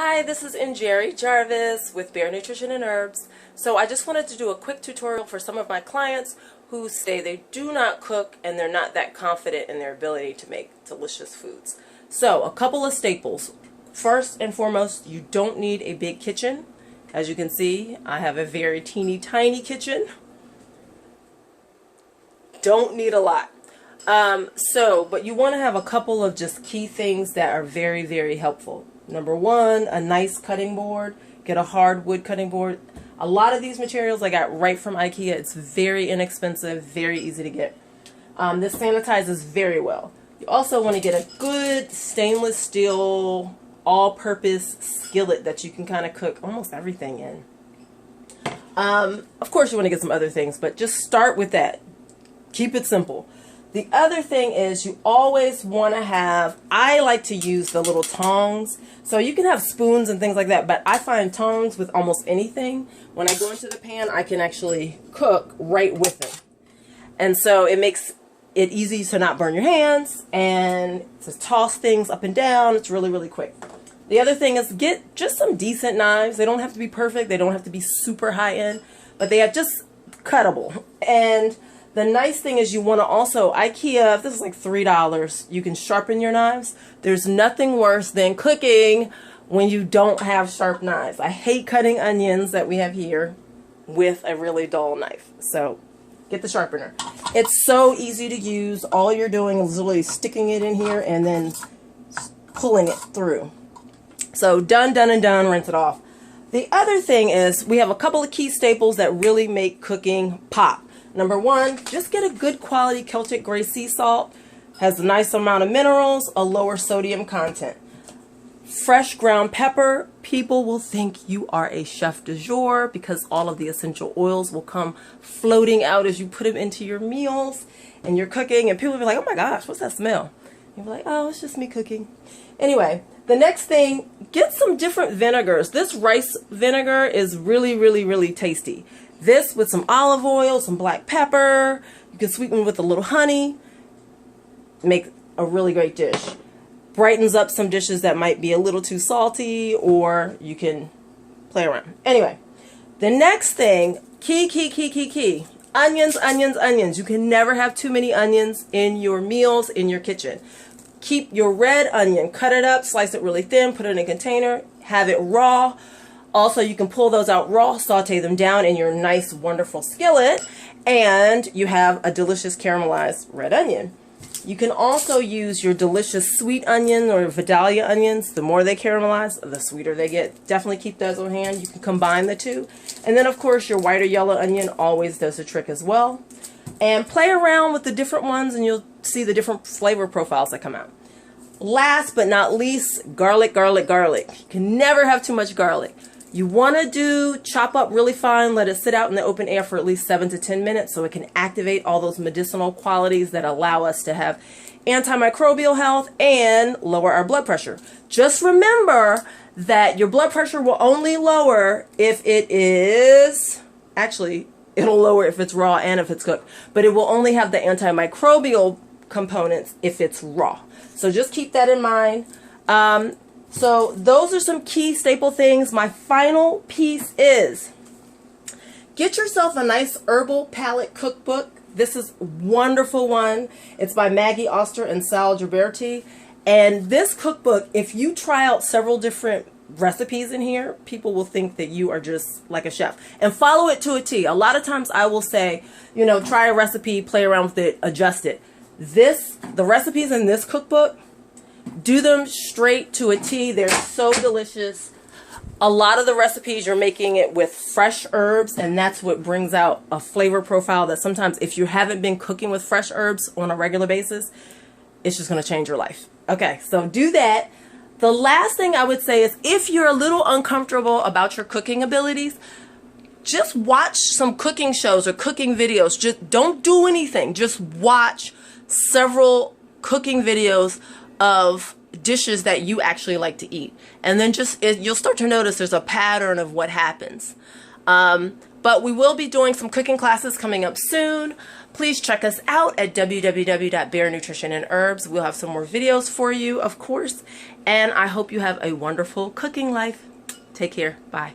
Hi, this is Jerry Jarvis with Bear Nutrition and Herbs. So I just wanted to do a quick tutorial for some of my clients who say they do not cook and they're not that confident in their ability to make delicious foods. So a couple of staples. First and foremost, you don't need a big kitchen. As you can see, I have a very teeny tiny kitchen. Don't need a lot. But you want to have a couple of just key things that are very, very helpful. Number one, a nice cutting board. Get a hardwood cutting board. A lot of these materials I got right from IKEA. It's very inexpensive, very easy to get. This sanitizes very well. You also want to get a good stainless steel all-purpose skillet that you can kind of cook almost everything in. Of course you want to get some other things, but just start with that. Keep it simple. The other thing is you always want to have, I like to use the little tongs. So you can have spoons and things like that, but I find tongs with almost anything. When I go into the pan, I can actually cook right with them. And so it makes it easy to not burn your hands and to toss things up and down. It's really, really quick. The other thing is get just some decent knives. They don't have to be perfect. They don't have to be super high end, but they are just cuttable. And the nice thing is you want to also, IKEA, if this is like $3, you can sharpen your knives. There's nothing worse than cooking when you don't have sharp knives. I hate cutting onions that we have here with a really dull knife. So get the sharpener. It's so easy to use. All you're doing is literally sticking it in here and then pulling it through. So done, done, and done. Rinse it off. The other thing is we have a couple of key staples that really make cooking pop. Number one, just get a good quality Celtic gray sea salt. Has a nice amount of minerals, a lower sodium content. Fresh ground pepper. People will think you are a chef du jour because all of the essential oils will come floating out as you put them into your meals and you're cooking. And people will be like, oh my gosh, what's that smell? You'll be like, oh, it's just me cooking. Anyway, the next thing, get some different vinegars. This rice vinegar is really, really, really tasty. This with some olive oil, some black pepper. You can sweeten with a little honey. Make a really great dish. Brightens up some dishes that might be a little too salty, or you can play around. Anyway, the next thing, key. Onions, onions, onions. You can never have too many onions in your meals, in your kitchen. Keep your red onion, cut it up, slice it really thin, put it in a container, have it raw. Also, you can pull those out raw, saute them down in your nice, wonderful skillet, and you have a delicious caramelized red onion. You can also use your delicious sweet onion or Vidalia onions. The more they caramelize, the sweeter they get. Definitely keep those on hand. You can combine the two. And then, of course, your white or yellow onion always does the trick as well. And play around with the different ones, and you'll see the different flavor profiles that come out. Last but not least, garlic. You can never have too much garlic. You want to chop up really fine, let it sit out in the open air for at least 7 to 10 minutes so it can activate all those medicinal qualities that allow us to have antimicrobial health and lower our blood pressure. Just remember that your blood pressure will only lower if it is, actually, it'll lower if it's raw and if it's cooked, but it will only have the antimicrobial components if it's raw. So just keep that in mind. So those are some key staple things. My final piece is get yourself a nice herbal palette cookbook. This is a wonderful one. It's by Maggie Oster and Sal Gilberti. And this cookbook, if you try out several different recipes in here, people will think that you are just like a chef. And follow it to a T. A lot of times I will say, try a recipe, play around with it, adjust it. The recipes in this cookbook, do them straight to a T. They're so delicious. A lot of the recipes you're making it with fresh herbs, and that's what brings out a flavor profile that sometimes if you haven't been cooking with fresh herbs on a regular basis, it's just going to change your life. Okay, so do that. The last thing I would say is if you're a little uncomfortable about your cooking abilities, just watch some cooking shows or cooking videos. Just don't do anything. Just watch several cooking videos of dishes that you actually like to eat. And then you'll start to notice there's a pattern of what happens. But we will be doing some cooking classes coming up soon. Please check us out at www.barenutritionandherbs. We'll have some more videos for you, of course. And I hope you have a wonderful cooking life. Take care. Bye.